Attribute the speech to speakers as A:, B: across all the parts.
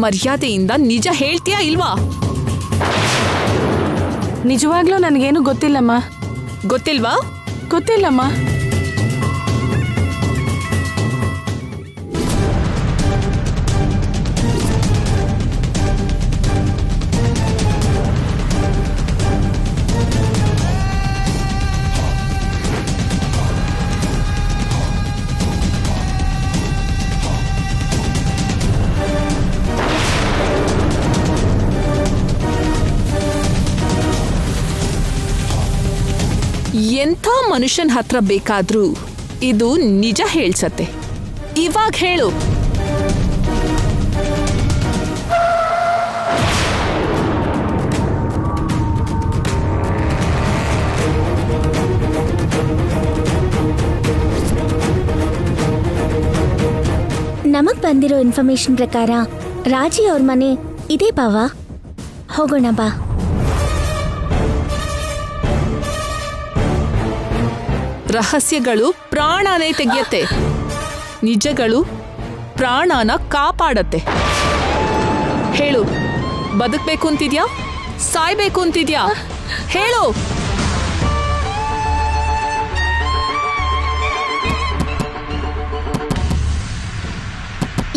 A: ಮರ್ಯಾದೆಯಿಂದ ನಿಜ ಹೇಳ್ತೀಯಾ ಇಲ್ವಾ?
B: ನಿಜವಾಗ್ಲೂ ನನಗೇನು ಗೊತ್ತಿಲ್ಲಮ್ಮ.
A: ಗೊತ್ತಿಲ್ವಾ?
B: ಗೊತ್ತಿಲ್ಲಮ್ಮ.
A: ಎಂಥ ಮನುಷ್ಯನ ಹತ್ರ ಬೇಕಾದ್ರೂ ಇದು ನಿಜ ಹೇಳ್ಸತ್ತೆ. ಇವಾಗ ಹೇಳು.
C: ನಮಗ್ ಬಂದಿರೋ ಇನ್ಫಾರ್ಮೇಶನ್ ಪ್ರಕಾರ ರಾಜಿ ಅವ್ರ ಮನೆ ಇದೇ ಬಾವ. ಹೋಗೋಣ ಬಾ.
A: ರಹಸ್ಯಗಳು ಪ್ರಾಣನೇ ತೆಗೆಯತ್ತೆ, ನಿಜಗಳು ಪ್ರಾಣನ ಕಾಪಾಡತ್ತೆ. ಹೇಳು, ಬದುಕಬೇಕು ಅಂತಿದ್ಯಾ, ಸಾಯ್ಬೇಕು ಅಂತಿದ್ಯಾ? ಹೇಳು.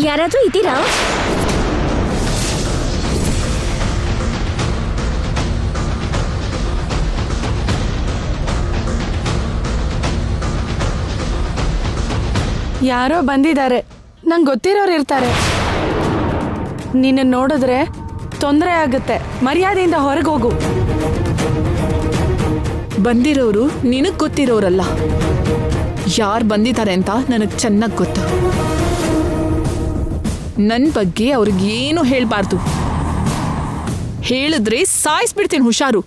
C: ಯಾರಾದ್ರೂ ಇದ್ದೀರಾ?
B: ಯಾರೋ ಬಂದಿದ್ದಾರೆ, ನಂಗೆ ಗೊತ್ತಿರೋರು ಇರ್ತಾರೆ. ನಿನ್ನ ನೋಡಿದ್ರೆ ತೊಂದರೆ ಆಗುತ್ತೆ. ಮರ್ಯಾದೆಯಿಂದ ಹೊರಗೆ ಹೋಗು.
A: ಬಂದಿರೋರು ನಿನಗ್ ಗೊತ್ತಿರೋರಲ್ಲ. ಯಾರು ಬಂದಿದ್ದಾರೆ ಅಂತ ನನಗೆ ಚೆನ್ನಾಗಿ ಗೊತ್ತು. ನನ್ನ ಬಗ್ಗೆ ಅವ್ರಿಗೇನು ಹೇಳ್ಬಾರ್ದು. ಹೇಳಿದ್ರೆ ಸಾಯಿಸ್ಬಿಡ್ತೀನಿ, ಹುಷಾರು.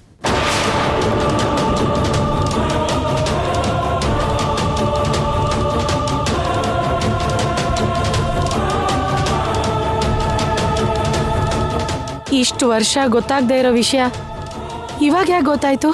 B: ಇಷ್ಟು ವರ್ಷ ಗೊತ್ತಾಗದೇ ಇರೋ ವಿಷಯ ಇವಾಗ ಯಾಕೆ ಗೊತ್ತಾಯ್ತು?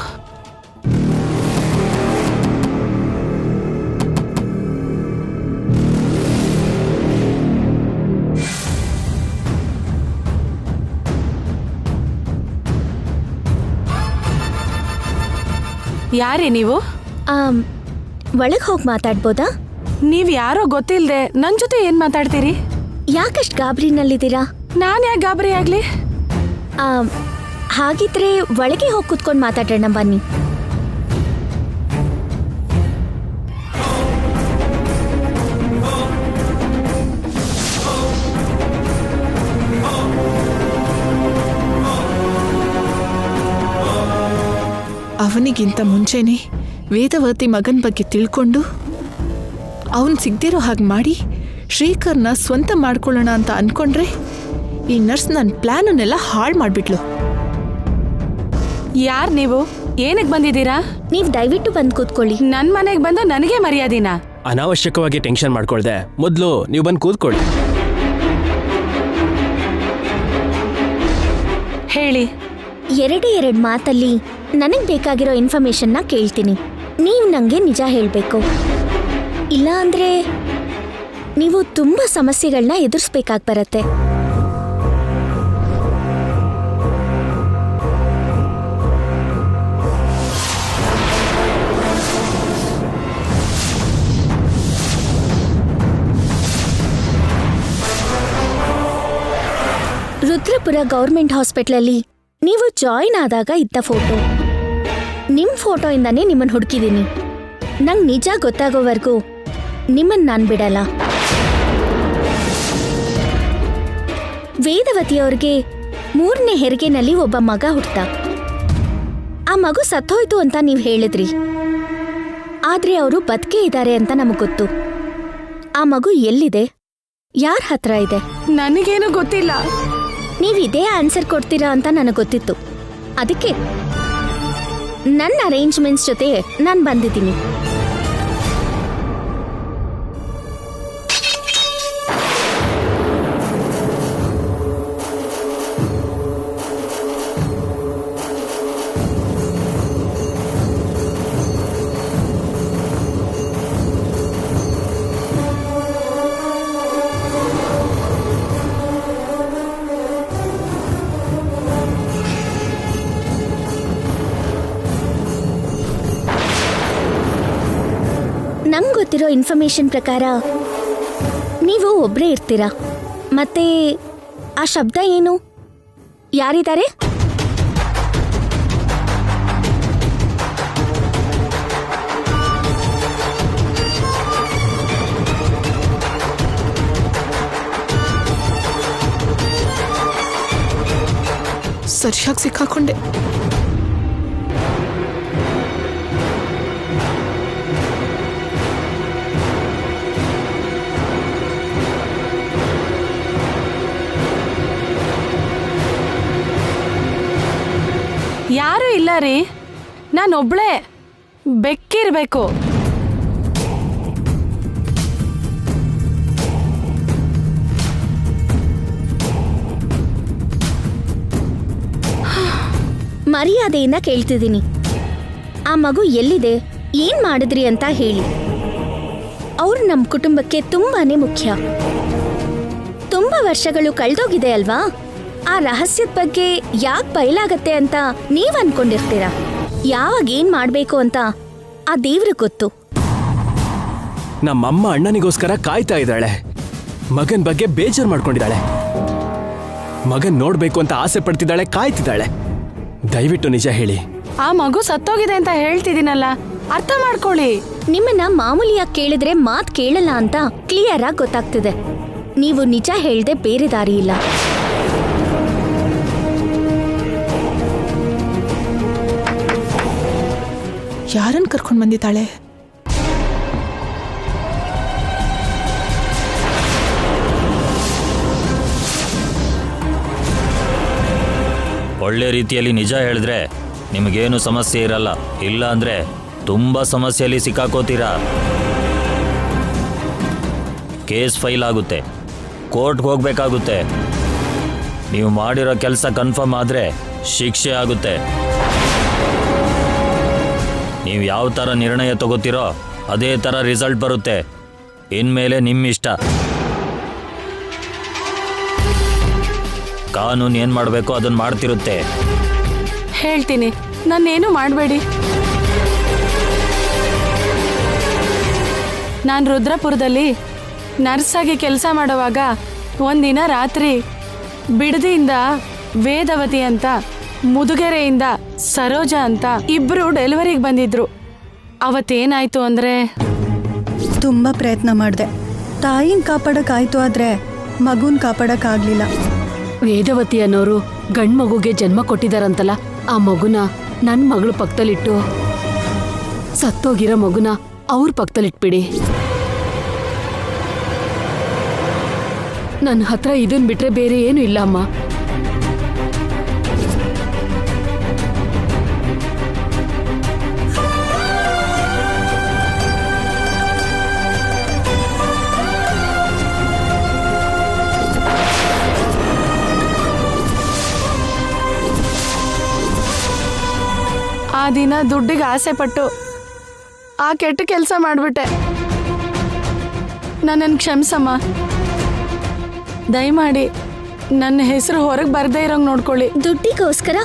B: ಯಾರೇ ನೀವು?
C: ಒಳಗೆ ಹೋಗಿ ಮಾತಾಡ್ಬೋದಾ?
B: ನೀವ್ ಯಾರೋ ಗೊತ್ತಿಲ್ಲದೆ ನನ್ನ ಜೊತೆ ಏನ್ ಮಾತಾಡ್ತೀರಿ?
C: ಯಾಕಷ್ಟು ಗಾಬರಿನಲ್ಲಿದ್ದೀರಾ?
B: ನಾನು ಯಾಕೆ ಗಾಬರಿ ಆಗ್ಲಿ?
C: ಹಾಗಿದ್ರೆ ಒಳಗೆ ಹೋಗಿ ಕುತ್ಕೊಂಡು ಮಾತಾಡೋಣ ಬನ್ನಿ.
A: ಅವನಿಗಿಂತ ಮುಂಚೆನೆ ವೇದವತಿ ಮಗನ ಬಗ್ಗೆ ತಿಳ್ಕೊಂಡು ಅವನ್ ಸಿಗ್ದಿರೋ ಹಾಗೆ ಮಾಡಿ ಶ್ರೀಕರ್ನ ಸ್ವಂತ ಮಾಡ್ಕೊಳ್ಳೋಣ ಅಂತ ಅನ್ಕೊಂಡ್ರೆ ಈ ನರ್ಸ್ ನನ್ನ ಪ್ಲಾನನ್ನೆಲ್ಲ ಹಾಳು ಮಾಡ್ಬಿಟ್ಲು.
B: ಯಾರ್ ನೀವು? ಏನಕ್ಕೆ ಬಂದಿದ್ದೀರಾ?
C: ನೀವು ದಯವಿಟ್ಟು ಬಂದು ಕೂತ್ಕೊಳ್ಳಿ.
B: ನನ್ನ ಮನೆಗೆ ಬಂದು ನನಗೆ ಮರ್ಯಾದಿನ?
D: ಅನಾವಶ್ಯಕವಾಗಿ ಟೆನ್ಷನ್ ಮಾಡ್ಕೊಳ್ದೆ ಮೊದಲು ನೀವು ಬಂದು ಕೂತ್ಕೊಳ್ಳಿ.
B: ಹೇಳಿ.
C: ಎರಡು ಮಾತಲ್ಲಿ ನನಗೆ ಬೇಕಾಗಿರೋ ಇನ್ಫಾರ್ಮೇಶನ್ನ ಕೇಳ್ತೀನಿ. ನೀವು ನನಗೆ ನಿಜ ಹೇಳಬೇಕು. ಇಲ್ಲ ಅಂದ್ರೆ ನೀವು ತುಂಬಾ ಸಮಸ್ಯೆಗಳನ್ನ ಎದುರಿಸ್ಬೇಕಾಗಿ ಬರುತ್ತೆ. ರುದ್ರಪುರ ಗೌರ್ಮೆಂಟ್ ಹಾಸ್ಪಿಟ್ಲಲ್ಲಿ ನೀವು ಜಾಯಿನ್ ಆದಾಗ ಇದ್ದ ಫೋಟೋ, ನಿಮ್ಮ ಫೋಟೋಯಿಂದಾನೇ ನಿಮ್ಮನ್ನು ಹುಡುಕಿದ್ದೀನಿ. ನಂಗೆ ನಿಜ ಗೊತ್ತಾಗೋವರೆಗೂ ನಿಮ್ಮನ್ನು ನಾನು ಬಿಡಲ್ಲ. ವೇದವತಿಯವ್ರಿಗೆ 3ನೇ ಹೆರಿಗೆನಲ್ಲಿ ಒಬ್ಬ ಮಗ ಹುಟ್ಟ. ಆ ಮಗು ಸತ್ತೋಯ್ತು ಅಂತ ನೀವು ಹೇಳಿದ್ರಿ. ಆದ್ರೆ ಅವರು ಬದುಕೇ ಇದ್ದಾರೆ ಅಂತ ನಮಗೆ ಗೊತ್ತು. ಆ ಮಗು ಎಲ್ಲಿದೆ? ಯಾರ ಹತ್ರ ಇದೆ?
B: ನನಗೇನು ಗೊತ್ತಿಲ್ಲ.
C: ನೀವು ಇದೇ ಆನ್ಸರ್ ಕೊಡ್ತೀರಾ ಅಂತ ನನಗೆ ಗೊತ್ತಿತ್ತು. ಅದಕ್ಕೆ ನನ್ನ ಅರೇಂಜ್ಮೆಂಟ್ಸ್ ಜೊತೆ ನಾನು ಬಂದಿದ್ದೀನಿ. ನಂಗೆ ಗೊತ್ತಿರೋ ಇನ್ಫಾರ್ಮೇಶನ್ ಪ್ರಕಾರ ನೀವು ಒಬ್ಬರೇ ಇರ್ತೀರಾ. ಮತ್ತೆ ಆ ಶಬ್ದ ಏನು? ಯಾರಿದ್ದಾರೆ?
A: ಸರಿಯಾಗಿ ಸಿಕ್ಕಾಕೊಂಡೆ.
B: ಯಾರೂ ಇಲ್ಲ ರೀ, ನಾನೊಬ್ಳೇ. ಬೆಕ್ಕಿರ್ಬೇಕು.
C: ಮರ್ಯಾದೆಯಿಂದ ಕೇಳ್ತಿದ್ದೀನಿ, ಆ ಮಗು ಎಲ್ಲಿದೆ, ಏನ್ ಮಾಡಿದ್ರಿ ಅಂತ ಹೇಳಿ. ಅವ್ರು ನಮ್ಮ ಕುಟುಂಬಕ್ಕೆ ತುಂಬಾನೇ ಮುಖ್ಯ. ತುಂಬಾ ವರ್ಷಗಳು ಕಳೆದೋಗಿದೆ ಅಲ್ವಾ? ಆ ರಹಸ್ಯದ ಬಗ್ಗೆ ಯಾಕೆ ಬಯಲಾಗತ್ತೆ ಅಂತ ನೀವ್ ಅನ್ಕೊಂಡಿರ್ತೀರ. ಯಾವಾಗ ಏನ್ ಮಾಡ್ಬೇಕು ಅಂತ ಆ ದೇವ್ರಿಗೆ ಗೊತ್ತು.
D: ನಮ್ಮಮ್ಮ ಅಣ್ಣನಿಗೋಸ್ಕರ ಕಾಯ್ತಾ ಇದ್ದಾಳೆ. ಮಗನ್ ಬಗ್ಗೆ ಬೇಜಾರು ಮಾಡ್ಕೊಂಡಿದ್ದಾಳೆ. ಮಗನ್ ನೋಡ್ಬೇಕು ಅಂತ ಆಸೆ ಪಡ್ತಿದ್ದಾಳೆ, ಕಾಯ್ತಿದ್ದಾಳೆ. ದಯವಿಟ್ಟು ನಿಜ ಹೇಳಿ.
B: ಆ ಮಗು ಸತ್ತೋಗಿದೆ ಅಂತ ಹೇಳ್ತಿದ್ದೀನಲ್ಲ, ಅರ್ಥ ಮಾಡ್ಕೊಳ್ಳಿ.
C: ನಿಮ್ಮನ್ನ ಮಾಮೂಲಿಯಾಗಿ ಕೇಳಿದ್ರೆ ಮಾತ್ ಕೇಳಲ್ಲ ಅಂತ ಕ್ಲಿಯರ್ ಆಗಿ ಗೊತ್ತಾಗ್ತಿದೆ. ನೀವು ನಿಜ ಹೇಳ್ದೆ ಬೇರೆ ದಾರಿ ಇಲ್ಲ.
A: ಯಾರನ್ನು ಕರ್ಕೊಂಡು ಬಂದಿದ್ದಾಳೆ?
E: ಒಳ್ಳೆ ರೀತಿಯಲ್ಲಿ ನಿಜ ಹೇಳಿದ್ರೆ ನಿಮಗೇನು ಸಮಸ್ಯೆ ಇರಲ್ಲ. ಇಲ್ಲ ಅಂದ್ರೆ ತುಂಬ ಸಮಸ್ಯೆಯಲ್ಲಿ ಸಿಕ್ಕಾಕೋತೀರಾ. ಕೇಸ್ ಫೈಲ್ ಆಗುತ್ತೆ, ಕೋರ್ಟ್ಗೆ ಹೋಗ್ಬೇಕಾಗುತ್ತೆ. ನೀವು ಮಾಡಿರೋ ಕೆಲಸ ಕನ್ಫರ್ಮ್ ಆದರೆ ಶಿಕ್ಷೆ ಆಗುತ್ತೆ. ನೀವು ಯಾವ ಥರ ನಿರ್ಣಯ ತಗೋತೀರೋ ಅದೇ ಥರ ರಿಸಲ್ಟ್ ಬರುತ್ತೆ. ಇನ್ಮೇಲೆ ನಿಮ್ಮ ಇಷ್ಟ. ಕಾನೂನು ಏನು ಮಾಡಬೇಕೋ ಅದನ್ನು ಮಾಡ್ತಿರುತ್ತೆ.
B: ಹೇಳ್ತೀನಿ, ನನ್ನೇನು ಮಾಡಬೇಡಿ. ನಾನು ರುದ್ರಪುರದಲ್ಲಿ ನರ್ಸಾಗಿ ಕೆಲಸ ಮಾಡುವಾಗ ಒಂದಿನ ರಾತ್ರಿ ಬಿಡದಿಯಿಂದ ವೇದವತಿ ಅಂತ, ಮುದುಗೆರೆಯಿಂದ ಸರೋಜ ಅಂತ ಇಬ್ರು ಡೆಲಿವರಿಗೆ ಬಂದಿದ್ರು. ಅವತ್ತೇನಾಯ್ತು ಅಂದ್ರೆ,
F: ತುಂಬ ಪ್ರಯತ್ನ ಮಾಡಿದೆ. ತಾಯಿನ ಕಾಪಾಡೋಕ್ಕಾಯ್ತು, ಆದರೆ ಮಗುನ ಕಾಪಾಡೋಕ್ಕಾಗಲಿಲ್ಲ.
G: ವೇದವತಿ ಅನ್ನೋರು ಗಂಡ್ ಮಗುಗೆ ಜನ್ಮ ಕೊಟ್ಟಿದಾರಂತಲ್ಲ, ಆ ಮಗುನ ನನ್ನ ಮಗಳು ಪಕ್ಕದಲ್ಲಿಟ್ಟು ಸತ್ತೋಗಿರೋ ಮಗುನ ಅವ್ರ ಪಕ್ಕದಲ್ಲಿಟ್ಬಿಡಿ. ನನ್ನ ಹತ್ರ ಇದನ್ ಬಿಟ್ರೆ ಬೇರೆ ಏನು ಇಲ್ಲ ಅಮ್ಮ.
B: ಆ ದಿನ ದುಡ್ಡಿಗೆ ಆಸೆ ಪಟ್ಟು ಆ ಕೆಟ್ಟ ಕೆಲಸ ಮಾಡಿಬಿಟ್ಟೆ. ನನ್ನನ್ನು ಕ್ಷಮಿಸಮ್ಮ. ದಯಮಾಡಿ ನನ್ನ ಹೆಸರು ಹೊರಗೆ ಬರದೇ ಇರೋಂಗೆ ನೋಡ್ಕೊಳ್ಳಿ.
C: ದುಡ್ಡಿಗೋಸ್ಕರ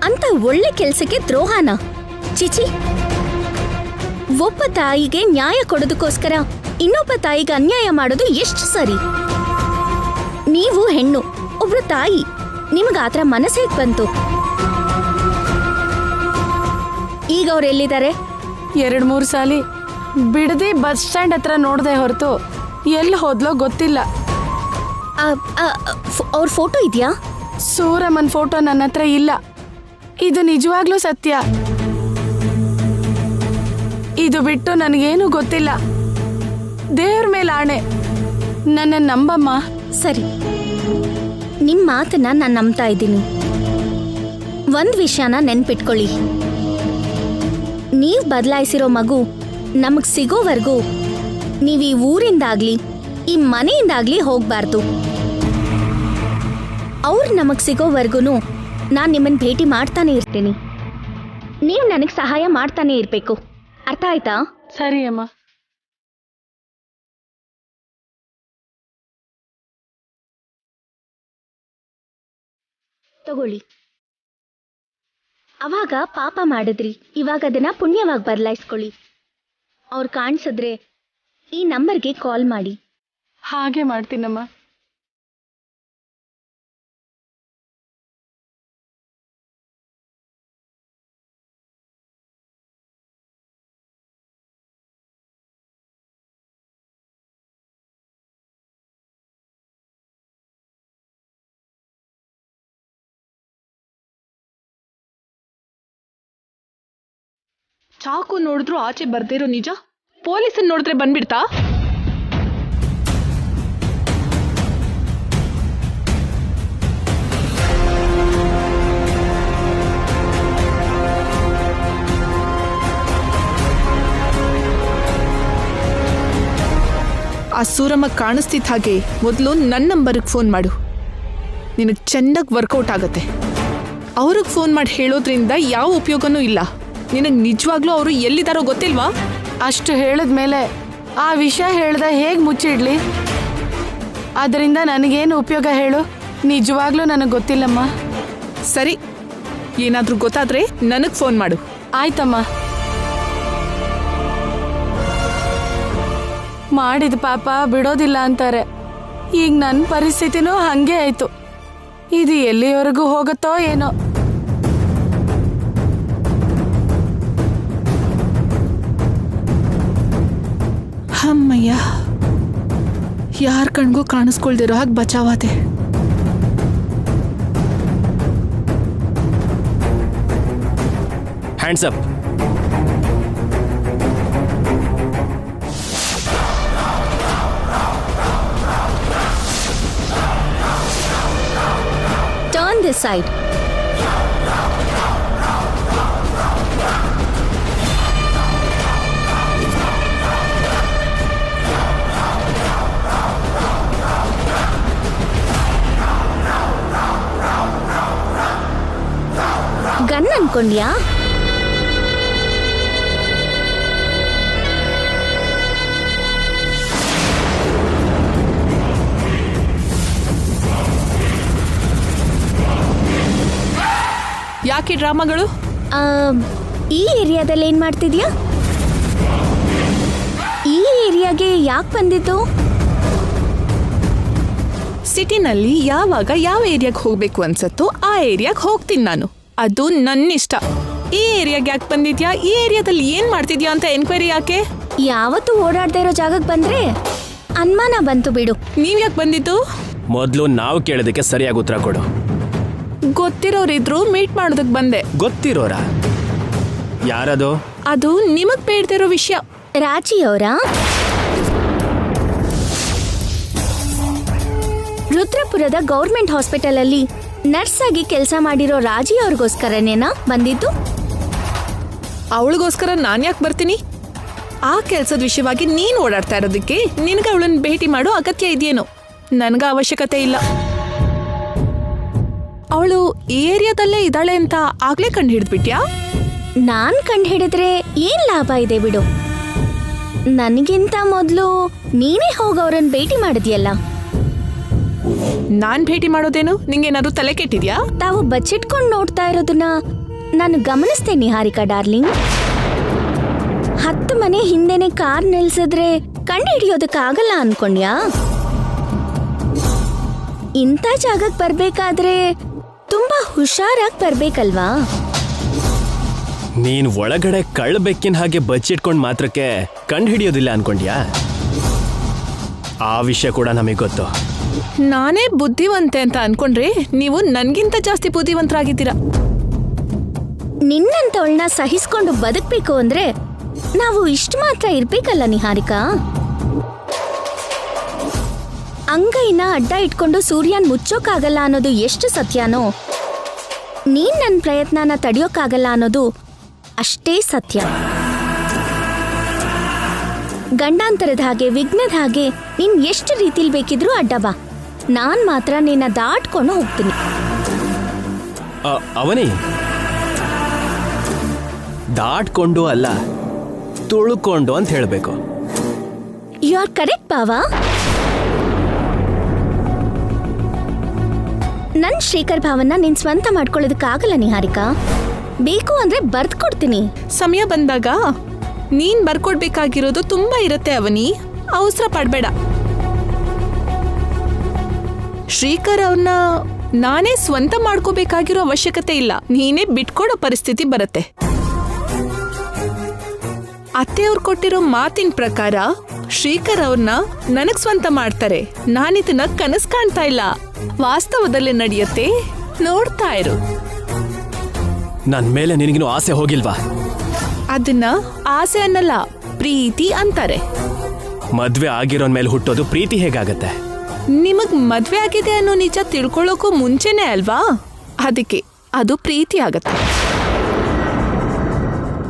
C: ಅಂತ ಒಳ್ಳೆ ಕೆಲಸಕ್ಕೆ ದ್ರೋಹನ? ಚಿಚಿ, ಒಬ್ಬ ತಾಯಿಗೆ ನ್ಯಾಯ ಕೊಡೋದಕ್ಕೋಸ್ಕರ ಇನ್ನೊಬ್ಬ ತಾಯಿಗೆ ಅನ್ಯಾಯ ಮಾಡೋದು ಎಷ್ಟು ಸರಿ? ನೀವು ಹೆಣ್ಣು, ಒಬ್ರು ತಾಯಿ, ನಿಮ್ಗೆ ಆತರ ಮನಸ್ಸು ಹೇಗೆ ಬಂತು? ಈಗ ಅವ್ರು ಎಲ್ಲಿದ್ದಾರೆ?
B: 2-3 ಸಾಲಿ ಬಿಡದಿ ಬಸ್ ಸ್ಟ್ಯಾಂಡ್ ಹತ್ರ ನೋಡದೆ ಹೊರತು ಎಲ್ಲಿ ಹೋದ್ಲೋ ಗೊತ್ತಿಲ್ಲ.
C: ಅವ್ರ ಫೋಟೋ ಇದೆಯಾ?
B: ಸೂರಮ್ಮನ್ ಫೋಟೋ ನನ್ನ ಹತ್ರ ಇಲ್ಲ. ಇದು ನಿಜವಾಗ್ಲೂ ಸತ್ಯ. ಇದು ಬಿಟ್ಟು ನನಗೇನು ಗೊತ್ತಿಲ್ಲ. ದೇವ್ರ ಮೇಲೆ ಆಣೆ, ನನ್ನ ನಂಬಮ್ಮ.
C: ಸರಿ, ನಿಮ್ಮ ಮಾತನ್ನ ನಾನು ನಂಬ್ತಾ ಇದ್ದೀನಿ. ಒಂದ್ ವಿಷಯನ ನೆನ್ಪಿಟ್ಕೊಳ್ಳಿ, ನೀವ್ ಬದಲಾಯಿಸಿರೋ ಮಗು ನಮಗ್ ಸಿಗೋವರೆಗೂ ನೀವ್ ಈ ಊರಿಂದಾಗ್ಲಿ ಈ ಮನೆಯಿಂದಾಗ್ಲಿ ಹೋಗ್ಬಾರ್ದು. ಅವ್ರು ನಮಗ್ ಸಿಗೋವರೆಗೂ ನಾನ್ ನಿಮ್ಮನ್ನ ಭೇಟಿ ಮಾಡ್ತಾನೆ ಇರ್ತೀನಿ. ನೀವು ನನಗ್ ಸಹಾಯ ಮಾಡ್ತಾನೆ ಇರ್ಬೇಕು. ಅರ್ಥ ಆಯ್ತಾ?
B: ಸರಿ ಅಮ್ಮ.
C: ತಗೊಳ್ಳಿ. ಅವಾಗ ಪಾಪ ಮಾಡಿದ್ರಿ, ಇವಾಗ ಅದನ್ನ ಪುಣ್ಯವಾಗಿ ಬದಲಾಯಿಸ್ಕೊಳ್ಳಿ. ಅವ್ರು ಕಾಣಿಸಿದ್ರೆ ಈ ನಂಬರ್ಗೆ ಕಾಲ್ ಮಾಡಿ.
B: ಹಾಗೆ ಮಾಡ್ತೀನಮ್ಮ.
A: ಚಾಕು ನೋಡಿದ್ರು ಆಚೆ ಬರ್ದಿರೋ ನಿಜ ಪೊಲೀಸನ್ ನೋಡಿದ್ರೆ ಬಂದ್ಬಿಡ್ತಾ? ಆ ಸೂರಮ್ಮ ಕಾಣಿಸ್ತಿದ್ದ ಹಾಗೆ ಮೊದಲು ನನ್ನ ನಂಬರ್ಗೆ ಫೋನ್ ಮಾಡು. ನಿನಗೆ ಚೆನ್ನಾಗಿ ವರ್ಕೌಟ್ ಆಗತ್ತೆ. ಅವ್ರಿಗೆ ಫೋನ್ ಮಾಡಿ ಹೇಳೋದ್ರಿಂದ ಯಾವ ಉಪಯೋಗನೂ ಇಲ್ಲ. ನಿನಗೆ ನಿಜವಾಗ್ಲೂ ಅವರು ಎಲ್ಲಿದ್ದಾರೋ ಗೊತ್ತಿಲ್ವಾ?
B: ಅಷ್ಟು ಹೇಳಿದ್ಮೇಲೆ ಆ ವಿಷಯ ಹೇಳ್ದ ಹೇಗೆ ಮುಚ್ಚಿಡ್ಲಿ? ಅದರಿಂದ ನನಗೇನು ಉಪಯೋಗ ಹೇಳು? ನಿಜವಾಗ್ಲೂ ನನಗೆ ಗೊತ್ತಿಲ್ಲಮ್ಮ.
A: ಸರಿ, ಏನಾದರೂ ಗೊತ್ತಾದ್ರೆ ನನಗೆ ಫೋನ್ ಮಾಡು.
B: ಆಯ್ತಮ್ಮ. ಮಾಡಿದ ಪಾಪ ಬಿಡೋದಿಲ್ಲ ಅಂತಾರೆ. ಈಗ ನನ್ನ ಪರಿಸ್ಥಿತಿನೂ ಹಂಗೆ ಆಯ್ತು. ಇದು ಎಲ್ಲಿವರೆಗೂ ಹೋಗುತ್ತೋ ಏನೋ.
A: ಅಮ್ಮಯ್ಯ, ಯಾರ ಕಣ್ಗೂ ಕಾಣಿಸ್ಕೊಳ್ದಿರೋ ಹಾಗೆ ಬಚಾವಾದೆ.
D: Hands up.
C: Turn this side. Gun ಅನ್ಕೊಂಡ್ಯಾ?
A: ಯಾಕೆ ಡ್ರಾಮಾಗಳು?
C: ಈ ಏರಿಯಾದಲ್ಲಿ ಏನ್ ಮಾಡ್ತಿದ್ಯಾ? ಈ ಏರಿಯಾಗೆ ಯಾಕೆ ಬಂದಿದ್ದು?
A: ಸಿಟಿನಲ್ಲಿ ಯಾವಾಗ ಯಾವ ಏರಿಯಾಗೆ ಹೋಗ್ಬೇಕು ಅನ್ಸತ್ತೋ ಆ ಏರಿಯಾಗೆ ಹೋಗ್ತೀನಿ ನಾನು. ಅದು ನನ್ನ ಇಷ್ಟ. ಈ ಏರಿಯಾಗೆ ಯಾಕೆ ಬಂದಿದ್ಯಾ, ಈ ಏರಿಯಾದಲ್ಲಿ ಏನ್ ಮಾಡ್ತಿದ್ಯಾ ಅಂತ ಎನ್ಕ್ವೈರಿ ಯಾಕೆ?
C: ಯಾವತ್ತು ಓಡಾಡ್ತಾ ಇರೋ ಜಾಗಕ್ಕೆ ಬಂದ್ರೆ ಅನುಮಾನ ಬಂತು ಬಿಡು.
A: ನೀವ್ ಯಾಕೆ ಬಂದಿದ್ದು?
D: ಮೊದಲು ನಾವು ಕೇಳೋದಕ್ಕೆ ಸರಿಯಾಗಿ ಉತ್ತರ ಕೊಡು.
A: ಗೊತ್ತಿರೋರಿದ್ರು ಮೀಟ್ ಮಾಡೋದಕ್ಕೆ ಬಂದೆ.
D: ಗೊತ್ತಿರೋರಾ? ಯಾರದು?
A: ಅದು ನಿಮಗ್ ಬೇಡ್ದಿರೋ ವಿಷಯ.
C: ರಾಜಿ ಅವರ ರುದ್ರಪುರದ ಗೌರ್ಮೆಂಟ್ ಹಾಸ್ಪಿಟಲ್ ಅಲ್ಲಿ ನರ್ಸ್ ಆಗಿ ಕೆಲಸ ಮಾಡಿರೋ ರಾಜಿ ಅವ್ರಿಗೋಸ್ಕರನೇನಾ ಬಂದಿದ್ದು?
A: ಅವಳಿಗೋಸ್ಕರ ನಾನ್ ಯಾಕೆ ಬರ್ತೀನಿ? ಆ ಕೆಲ್ಸದ ವಿಷಯವಾಗಿ ನೀನ್ ಓಡಾಡ್ತಾ ಇರೋದಕ್ಕೆ ನಿನ್ಗೆ ಅವಳನ್ನ ಭೇಟಿ ಮಾಡೋ ಅಗತ್ಯ ಇದೆಯೇನೋ? ನನ್ಗ ಅವಶ್ಯಕತೆ ಇಲ್ಲ. ಅವಳು ಈ ಏರಿಯಾದಲ್ಲೇ ಇದ್ದಾಳೆ ಅಂತ ಆಗ್ಲೇ ಕಂಡು ಹಿಡಿದ್ಬಿಟ್ಯಾ?
C: ನಾನ್ ಕಂಡು ಹಿಡಿದ್ರೆ ಏನ್ ಲಾಭ ಇದೆ ಬಿಡು. ನನಗಿಂತ ಮೊದಲು ನೀನೇ ಹೋಗವ್ರನ್ನ ಭೇಟಿ ಮಾಡಿದ್ಯಲ್ಲ.
A: ನಾನ್ ಭೇಟಿ ಮಾಡೋದೇನು ನಿಂಗೇನಾದ್ರು ತಲೆ ಕೆಟ್ಟಿದ್ಯಾ?
C: ತಾವು ಬಚ್ಚಿಟ್ಕೊಂಡು ನೋಡ್ತಾ ಇರೋದನ್ನ ನಾನು ಗಮನಿಸ್ತೇನೆ ನಿಹಾರಿಕಾ ಡಾರ್ಲಿಂಗ್. 10 ಮನೆ ಹಿಂದೆನೆ ಕಾರ್ ನಿಲ್ಸಿದ್ರೆ ಕಂಡು ಹಿಡಿಯೋದಕ್ಕಾಗಲ್ಲ ಅನ್ಕೊಂಡ್ಯಾ? ಇಂಥ ಜಾಗಕ್ಕೆ ಬರ್ಬೇಕಾದ್ರೆ ತುಂಬಾ ಹುಷಾರಾಗಿ ಬರ್ಬೇಕಲ್ವಾ?
D: ನೀನ್ ಒಳಗಡೆ ಕಳ್ಳ ಹಾಗೆ ಬಚ್ಚಿಟ್ಕೊಂಡ್ ಮಾತ್ರಕ್ಕೆ ಕಂಡು ಹಿಡಿಯೋದಿಲ್ಲ ಅನ್ಕೊಂಡ್ಯಾ? ಆ ವಿಷಯ ಕೂಡ ನಮಗೆ ಗೊತ್ತು.
A: ನಾನೇ ಬುದ್ಧಿವಂತೆ ಅಂತ ಅನ್ಕೊಂಡ್ರೆ ನೀವು ನನ್ಗಿಂತ ಜಾಸ್ತಿ ಬುದ್ಧಿವಂತರಾಗಿದ್ದೀರಾ.
C: ನಿನ್ನಂತವಳನ್ನ ಸಹಿಸ್ಕೊಂಡು ಬದುಕ್ಬೇಕು ಅಂದ್ರೆ ನಾವು ಇಷ್ಟು ಮಾತ್ರ ಇರ್ಬೇಕಲ್ಲ ನಿಹಾರಿಕಾ? ಅಂಗೈನ ಅಡ್ಡ ಇಟ್ಕೊಂಡು ಸೂರ್ಯನ್ ಮುಚ್ಚೋಕ್ಕಾಗಲ್ಲ ಅನ್ನೋದು ಎಷ್ಟು ಸತ್ಯನೋ, ನೀನ್ ನನ್ನ ಪ್ರಯತ್ನನ ತಡೆಯೋಕ್ಕಾಗಲ್ಲ ಅನ್ನೋದು ಅಷ್ಟೇ ಸತ್ಯ. ಗಂಡಾಂತರದ ಹಾಗೆ, ವಿಘ್ನದ ಹಾಗೆ ನೀನ್ ಎಷ್ಟು ರೀತಿಲ್ ಬೇಕಿದ್ರೂ ಅಡ್ಡ ಬಾ, ನಾನ್ ಮಾತ್ರ ನಿನ್ನ ದಾಟ್ಕೊಂಡು ಹೋಗ್ತೀನಿ.
D: ಅವನಿ, ದಾಟ್ಕೊಂಡು ಅಲ್ಲ, ತುಳುಕೊಂಡು ಅಂತ ಹೇಳ್ಬೇಕು.
C: ಯು ಆರ್ ಕರೆಕ್ಟ್ ಬಾವಾ. ನನ್ ಶ್ರೀಕರ್ ಭಾವನ ನಿನ್ ಸ್ವಂತ ಮಾಡ್ಕೊಳ್ಳೋದಕ್ಕಾಗಲ್ಲ ನಿಹಾರಿಕಾ. ಬೇಕು ಅಂದ್ರೆ ಬರ್ದ್ ಕೊಡ್ತೀನಿ.
A: ಸಮಯ ಬಂದಾಗ ನೀನ್ ಬರ್ಕೊಡ್ಬೇಕಾಗಿರೋದು ತುಂಬಾ ಇರತ್ತೆ ಅವನಿ, ಅವಸರ ಪಡ್ಬೇಡ. ಶ್ರೀಕರ್ ಅವ್ರನ್ನ ನಾನೇ ಸ್ವಂತ ಮಾಡ್ಕೋಬೇಕಾಗಿರೋ ಅವಶ್ಯಕತೆ ಇಲ್ಲ, ನೀನೇ ಬಿಟ್ಕೊಡೋ ಪರಿಸ್ಥಿತಿ ಬರುತ್ತೆ. ಅತ್ತೆಯವ್ರು ಕೊಟ್ಟಿರೋ ಮಾತಿನ ಪ್ರಕಾರ ಶ್ರೀಕರ್ ಅವ್ರನ್ನ ನನಗ್ ಸ್ವಂತ ಮಾಡ್ತಾರೆ. ನಾನಿದನ್ನ ಕನಸು ಕಾಣ್ತಾ ಇಲ್ಲ, ವಾಸ್ತವದಲ್ಲೇ ನಡೆಯುತ್ತೆ, ನೋಡ್ತಾ ಇರು.
D: ನನ್ ಮೇಲೆ ನಿನಗಿನ್ನೂ ಆಸೆ ಹೋಗಿಲ್ವಾ?
A: ಅದನ್ನ ಆಸೆ ಅನ್ನಲ್ಲ, ಪ್ರೀತಿ ಅಂತಾರೆ.
D: ಮದ್ವೆ ಆಗಿರೋನ್ ಮೇಲೆ ಹುಟ್ಟೋದು ಪ್ರೀತಿ ಹೇಗಾಗತ್ತೆ?
A: ನಿಮಗ್ ಮದ್ವೆ ಆಗಿದೆ ಅನ್ನೋ ನಿಜ ತಿಳ್ಕೊಳ್ಳೋಕ್ಕೂ ಮುಂಚೆನೆ ಅಲ್ವಾ, ಅದಕ್ಕೆ ಅದು ಪ್ರೀತಿ ಆಗತ್ತೆ.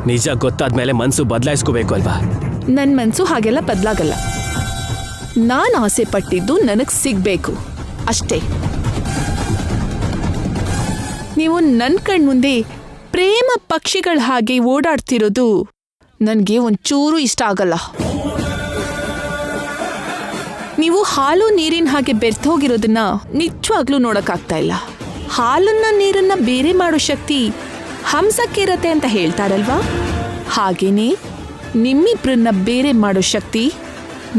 D: ನಿಜ ಗೊತ್ತಾದ್ಮೇಲೆ ಮನ್ಸು ಬದಲಾಯಿಸ್ಕೋಬೇಕು ಅಲ್ವಾ?
A: ನನ್ ಮನ್ಸು ಹಾಗೆಲ್ಲ ಬದಲಾಗಲ್ಲ. ನಾನ್ ಆಸೆ ಪಟ್ಟಿದ್ದು ನನಗ್ ಸಿಗ್ಬೇಕು ಅಷ್ಟೇ. ನೀವು ನನ್ ಕಣ್ಮುಂದೆ ಪ್ರೇಮ ಪಕ್ಷಿಗಳ ಹಾಗೆ ಓಡಾಡ್ತಿರೋದು ನನ್ಗೆ ಒಂಚೂರು ಇಷ್ಟ ಆಗಲ್ಲ. ನೀವು ಹಾಲು ನೀರಿನ ಹಾಗೆ ಬೆರ್ತೋಗಿರೋದನ್ನ ನಿಜವಾಗ್ಲೂ ನೋಡಕ್ಕಾಗ್ತಾ ಇಲ್ಲ. ಹಾಲನ್ನ ನೀರನ್ನ ಬೇರೆ ಮಾಡೋ ಶಕ್ತಿ ಹಂಸಕ್ಕಿರತ್ತೆ ಅಂತ ಹೇಳ್ತಾರಲ್ವಾ, ಹಾಗೇನೆ ನಿಮ್ಮಿಬ್ರನ್ನ ಬೇರೆ ಮಾಡೋ ಶಕ್ತಿ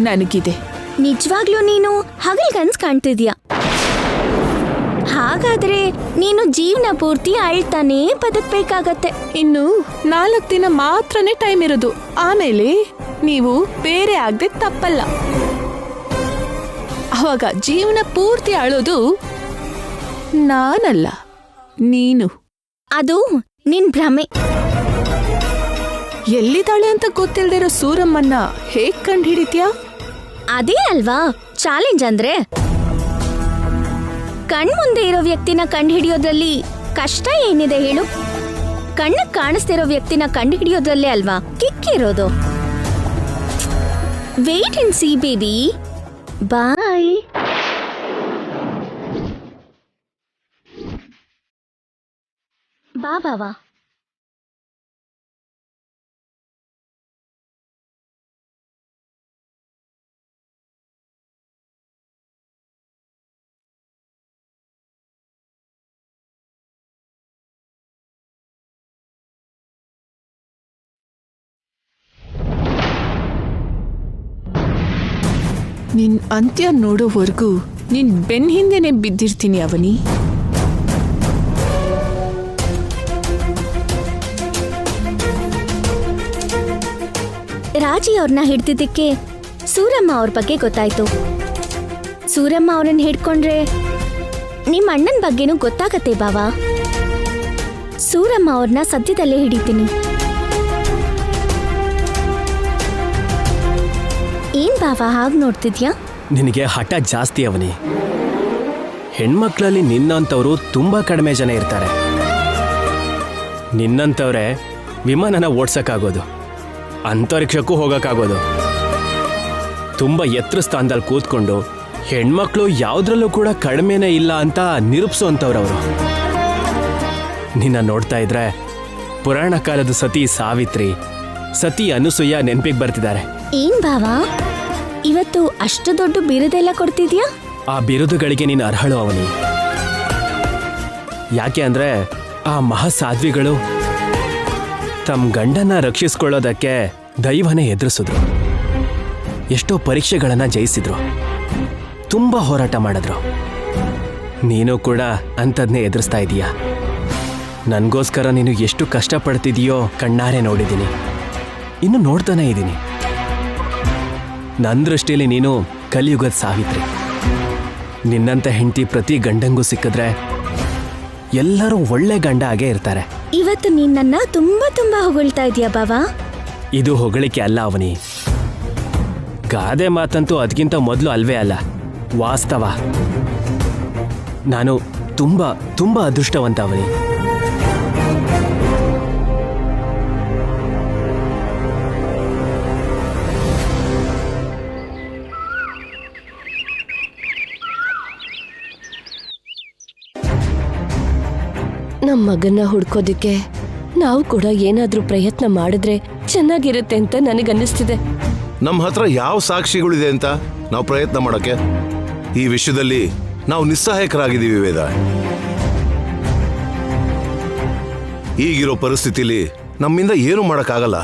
A: ನನಗಿದೆ.
C: ನಿಜವಾಗ್ಲೂ ನೀನು ಹಗಲ್ಗನ್ಸ್ ಕಾಣ್ತಿದ್ಯಾ? ಹಾಗಾದ್ರೆ ನೀನು ಜೀವನ ಪೂರ್ತಿ ಅಳ್ತಾನೇ ಬದುಕ್ಬೇಕಾಗತ್ತೆ.
A: ಇನ್ನು 4 ದಿನ ಮಾತ್ರನೇ ಟೈಮ್ ಇರೋದು, ಆಮೇಲೆ ನೀವು ಬೇರೆ ಆಗದೆ ತಪ್ಪಲ್ಲ. ಅವಾಗ ಜೀವನ ಪೂರ್ತಿ ಅಳೋದು ನಾನಲ್ಲ, ನೀನು.
C: ಅದು ನಿನ್ ಭ್ರಮೆ.
A: ಎಲ್ಲಿದ್ದಾಳೆ ಅಂತ ಗೊತ್ತಿಲ್ದಿರೋ ಸೂರಮ್ಮನ್ನ ಹೇಗ್ ಕಂಡು ಹಿಡಿತ್ಯಾ?
C: ಅದೇ ಅಲ್ವಾ ಚಾಲೆಂಜ್ ಅಂದ್ರೆ. ಕಣ್ಮುಂದೆ ಇರೋ ವ್ಯಕ್ತಿನ ಕಂಡುಹಿಡಿಯೋದ್ರಲ್ಲಿ ಕಷ್ಟ ಏನಿದೆ ಹೇಳು? ಕಣ್ಣಿಗೆ ಕಾಣಿಸ್ತಿರೋ ವ್ಯಕ್ತಿನ ಕಂಡುಹಿಡಿಯೋದ್ರಲ್ಲೇ ಅಲ್ವಾ ಕಿಕ್ಕಿರೋದು. Wait and see baby. Boy. ಬಾ ಬಾವಾ.
A: ನಿನ್ ಅಂತ್ಯ ನೋಡೋವರೆಗೂ ನಿನ್ ಬೆನ್ ಹಿಂದೆನೆ ಬಿದ್ದಿರ್ತೀನಿ ಅವನಿ.
C: ರಾಜಿ ಅವ್ರನ್ನ ಹಿಡ್ದಿದ್ದಕ್ಕೆ ಸೂರಮ್ಮ ಅವ್ರ ಬಗ್ಗೆ ಗೊತ್ತಾಯ್ತು. ಸೂರಮ್ಮ ಅವ್ರನ್ನ ಹಿಡ್ಕೊಂಡ್ರೆ ನಿಮ್ಮ ಅಣ್ಣನ ಬಗ್ಗೆನೂ ಗೊತ್ತಾಗತ್ತೆ ಬಾವಾ. ಸೂರಮ್ಮ ಅವ್ರನ್ನ ಸದ್ಯದಲ್ಲೇ ಹಿಡಿತೀನಿ. ಏನ್ ಬಾವಾ ಹಾಗೆ ನೋಡ್ತಿದ್ಯಾ?
D: ನಿನಗೆ ಹಠ ಜಾಸ್ತಿ ಅವನಿ. ಹೆಣ್ಮಕ್ಳಲ್ಲಿ ನಿನ್ನಂಥವ್ರು ತುಂಬಾ ಕಡಿಮೆ ಜನ ಇರ್ತಾರೆ. ನಿನ್ನಂಥವ್ರೆ ವಿಮಾನನ ಓಡ್ಸಕ್ಕಾಗೋದು, ಅಂತರಿಕ್ಷಕ್ಕೂ ಹೋಗಕ್ಕಾಗೋದು. ತುಂಬಾ ಎತ್ತರ ಸ್ಥಾನದಲ್ಲಿ ಕೂತ್ಕೊಂಡು ಹೆಣ್ಮಕ್ಳು ಯಾವ್ದ್ರಲ್ಲೂ ಕೂಡ ಕಡಿಮೆನೇ ಇಲ್ಲ ಅಂತ ನಿರೂಪಿಸೋಂಥವ್ರವರು. ನಿನ್ನ ನೋಡ್ತಾ ಇದ್ರೆ ಪುರಾಣ ಕಾಲದ ಸತಿ ಸಾವಿತ್ರಿ, ಸತಿ ಅನುಸೂಯ ನೆನಪಿಗೆ ಬರ್ತಿದ್ದಾರೆ.
C: ಏನ್ ಬಾವಾ ಇವತ್ತು ಅಷ್ಟು ದೊಡ್ಡ ಬಿರುದೆಲ್ಲ ಕೊಡ್ತಿದ್ಯಾ?
D: ಆ ಬಿರುದುಗಳಿಗೆ ನೀನು ಅರ್ಹಳು ಅವನಿ. ಯಾಕೆ ಅಂದ್ರೆ ಆ ಮಹಾಸಾಧ್ವಿಗಳು ತಮ್ಮ ಗಂಡನ ರಕ್ಷಿಸ್ಕೊಳ್ಳೋದಕ್ಕೆ ದೈವನೇ ಎದುರಿಸಿದ್ರು. ಎಷ್ಟೋ ಪರೀಕ್ಷೆಗಳನ್ನ ಜಯಿಸಿದ್ರು, ತುಂಬಾ ಹೋರಾಟ ಮಾಡಿದ್ರು. ನೀನು ಕೂಡ ಅಂಥದ್ನೇ ಎದುರಿಸ್ತಾ ಇದೀಯ. ನನಗೋಸ್ಕರ ನೀನು ಎಷ್ಟು ಕಷ್ಟಪಡ್ತಿದೀಯೋ ಕಣ್ಣಾರೆ ನೋಡಿದ್ದೀನಿ, ಇನ್ನು ನೋಡ್ತಾನೆ ಇದ್ದೀನಿ. ನನ್ನ ದೃಷ್ಟಿಯಲ್ಲಿ ನೀನು ಕಲಿಯುಗದ ಸಾವಿತ್ರಿ. ನಿನ್ನಂತ ಹೆಂಡತಿ ಪ್ರತಿ ಗಂಡಂಗೂ ಸಿಕ್ಕಿದ್ರೆ ಎಲ್ಲರೂ ಒಳ್ಳೆ ಗಂಡ ಆಗೇ ಇರ್ತಾರೆ.
C: ಇವತ್ತು ನೀನ್ ನನ್ನ ತುಂಬಾ ತುಂಬಾ ಹೊಗಳ್ತಾ ಇದೀಯ ಬಾವಾ.
D: ಇದು ಹೊಗಳಿಕೆ ಅಲ್ಲ ಅವನಿ. ಗಾದೆ ಮಾತಂತೂ ಅದಕ್ಕಿಂತ ಮೊದಲು ಅಲ್ವೇ ಅಲ್ಲ, ವಾಸ್ತವ. ನಾನು ತುಂಬಾ ತುಂಬಾ ಅದೃಷ್ಟವಂತ ಅವನಿ.
H: ನಮ್ಮ ಮಗನ್ನ ಹುಡ್ಕೋದಿಕ್ಕೆ ನಾವು ಕೂಡ ಏನಾದ್ರೂ ಪ್ರಯತ್ನ ಮಾಡಿದ್ರೆ ಚೆನ್ನಾಗಿರುತ್ತೆ ಅಂತ ನನಗನ್ನಿಸ್ತಿದೆ.
I: ನಮ್ಮ ಹತ್ರ ಯಾವ ಸಾಕ್ಷಿಗಳಿದೆ ಅಂತ ನಾವು ಪ್ರಯತ್ನ ಮಾಡೋಕೆ? ಈ ವಿಷಯದಲ್ಲಿ ನಾವು ನಿಸ್ಸಹಾಯಕರಾಗಿದ್ದೀವಿ ವೇದ. ಈಗಿರೋ ಪರಿಸ್ಥಿತಿಲಿ ನಮ್ಮಿಂದ ಏನು ಮಾಡೋಕ್ಕಾಗಲ್ಲ.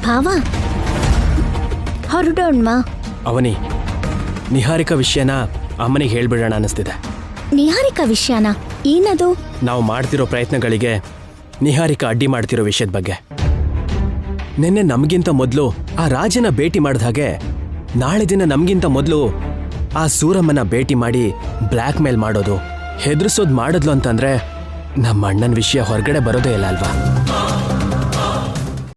C: ಭಾವ ಹೊರಡೋಣ್ಮ.
D: ಅವನಿ, ನಿಹಾರಿಕಾ ವಿಷಯನ ಅಮ್ಮನಿಗೆ ಹೇಳ್ಬಿಡೋಣ ಅನಿಸ್ತಿದೆ.
C: ನಿಹಾರಿಕಾ ವಿಷಯನ? ಏನದು?
D: ನಾವು ಮಾಡ್ತಿರೋ ಪ್ರಯತ್ನಗಳಿಗೆ ನಿಹಾರಿಕಾ ಅಡ್ಡಿ ಮಾಡ್ತಿರೋ ವಿಷಯದ ಬಗ್ಗೆ. ನಿನ್ನೆ ನಮಗಿಂತ ಮೊದಲು ಆ ರಾಜನ ಭೇಟಿ ಮಾಡಿದ ಹಾಗೆ ನಾಳೆ ದಿನ ನಮಗಿಂತ ಮೊದಲು ಆ ಸೂರಮ್ಮನ ಭೇಟಿ ಮಾಡಿ ಬ್ಲ್ಯಾಕ್ ಮೇಲ್ ಮಾಡೋದು, ಹೆದರ್ಸೋದು ಮಾಡಿದ್ಲು ಅಂತಂದ್ರೆ ನಮ್ಮ ಅಣ್ಣನ ವಿಷಯ ಹೊರಗಡೆ ಬರೋದೇ ಇಲ್ಲ ಅಲ್ವಾ?